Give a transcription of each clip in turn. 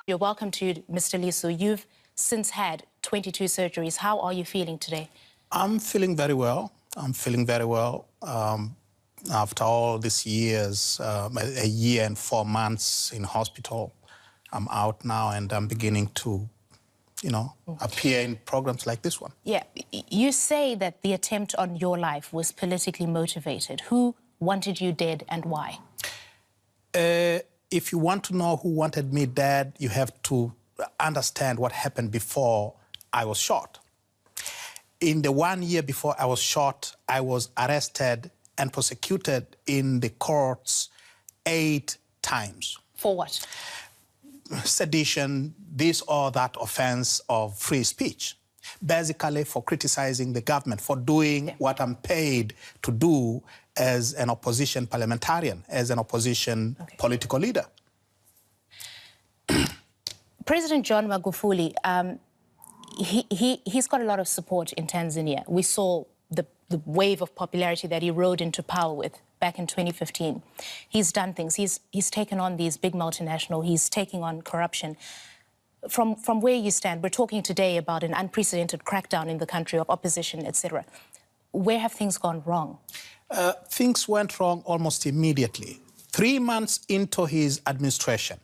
You're welcome to Mr. Lissu. You've since had 22 surgeries. How are you feeling today? I'm feeling very well. I'm feeling very well. After all these years, a year and 4 months in hospital, I'm out now and I'm beginning to, appear in programs like this one. Yeah, you say that the attempt on your life was politically motivated. Who wanted you dead and why? If you want to know who wanted me dead, you have to understand what happened before I was shot. In the 1 year before I was shot, I was arrested and prosecuted in the courts 8 times. For what? Sedition, this or that offense of free speech. Basically for criticizing the government, for doing what I'm paid to do as an opposition parliamentarian, as an opposition political leader. President John Magufuli, he's got a lot of support in Tanzania. We saw the wave of popularity that he rode into power with back in 2015. He's done things. He's taken on these big multinational. He's taking on corruption. From where you stand, we're talking today about an unprecedented crackdown in the country of opposition, etc. Where have things gone wrong? Things went wrong almost immediately. 3 months into his administration,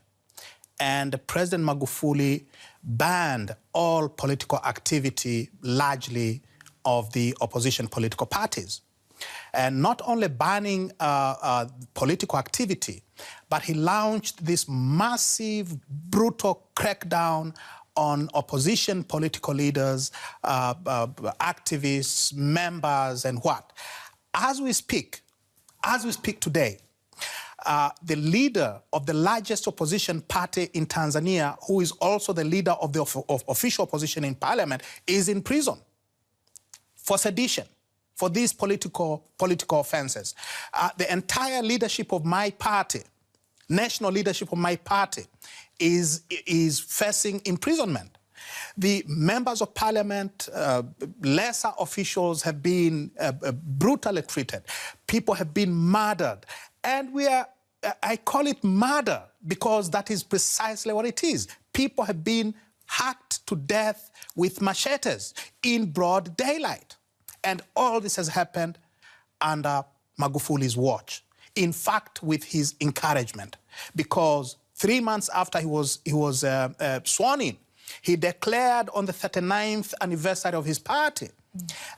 and President Magufuli banned all political activity, largely of the opposition political parties. And not only banning political activity, but he launched this massive, brutal crackdown on opposition political leaders, activists, members, and what. As we speak today, the leader of the largest opposition party in Tanzania, who is also the leader of the official opposition in parliament, is in prison for sedition, for these political offenses. The entire leadership of my party, national leadership of my party, is facing imprisonment. The members of parliament, lesser officials have been brutally treated. People have been murdered. And I call it murder because that is precisely what it is. People have been hacked to death with machetes in broad daylight. And all this has happened under Magufuli's watch. In fact, with his encouragement. Because 3 months after he was sworn in, he declared on the 39th anniversary of his party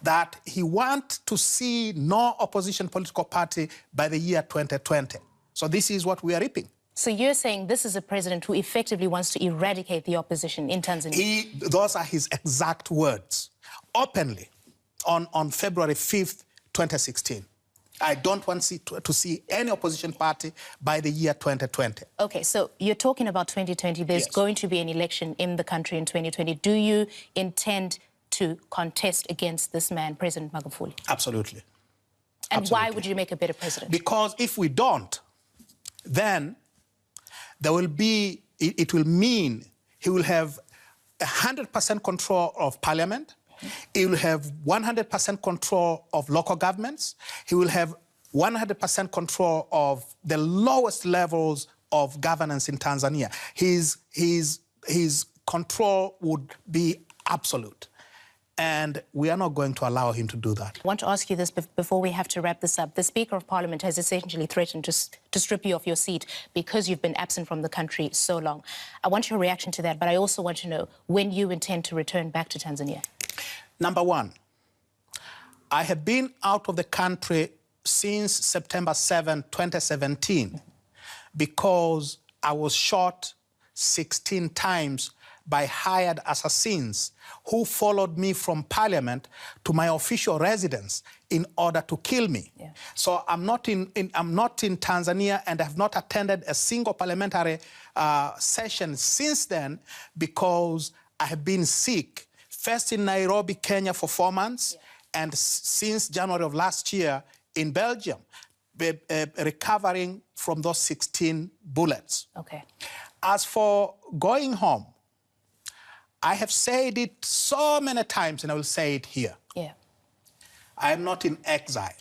that he wants to see no opposition political party by the year 2020. So this is what we are reaping. So you're saying this is a president who effectively wants to eradicate the opposition in Tanzania? Those are his exact words, openly, on February 5th, 2016. I don't want to see any opposition party by the year 2020. Okay, so you're talking about 2020. There's going to be an election in the country in 2020. Do you intend to contest against this man, President Magufuli? Absolutely. And Absolutely. Why would you make a better president? Because if we don't, then there will be, it will mean he will have 100% control of parliament. He will have 100% control of local governments. He will have 100% control of the lowest levels of governance in Tanzania. His control would be absolute. And we are not going to allow him to do that. I want to ask you this before we have to wrap this up. The Speaker of Parliament has essentially threatened to strip you of your seat because you've been absent from the country so long. I want your reaction to that, but I also want to know when you intend to return back to Tanzania. Number one, I have been out of the country since September 7, 2017, because I was shot 16 times by hired assassins who followed me from parliament to my official residence in order to kill me. Yeah. So I'm not in Tanzania, and have not attended a single parliamentary session since then because I have been sick. First in Nairobi, Kenya for 4 months, and since January of last year in Belgium, recovering from those 16 bullets. Okay. As for going home, I have said it so many times, and I will say it here. Yeah. I am not in exile.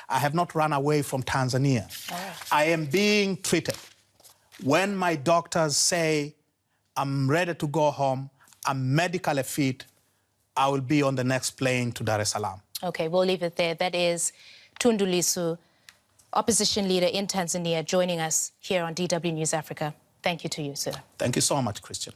I have not run away from Tanzania. All right. I am being treated When my doctors say I'm ready to go home, I'm medically fit, I will be on the next plane to Dar es Salaam. Okay, we'll leave it there. That is Tundu Lissu, opposition leader in Tanzania, joining us here on DW News Africa. Thank you to you, sir. Thank you so much, Christian.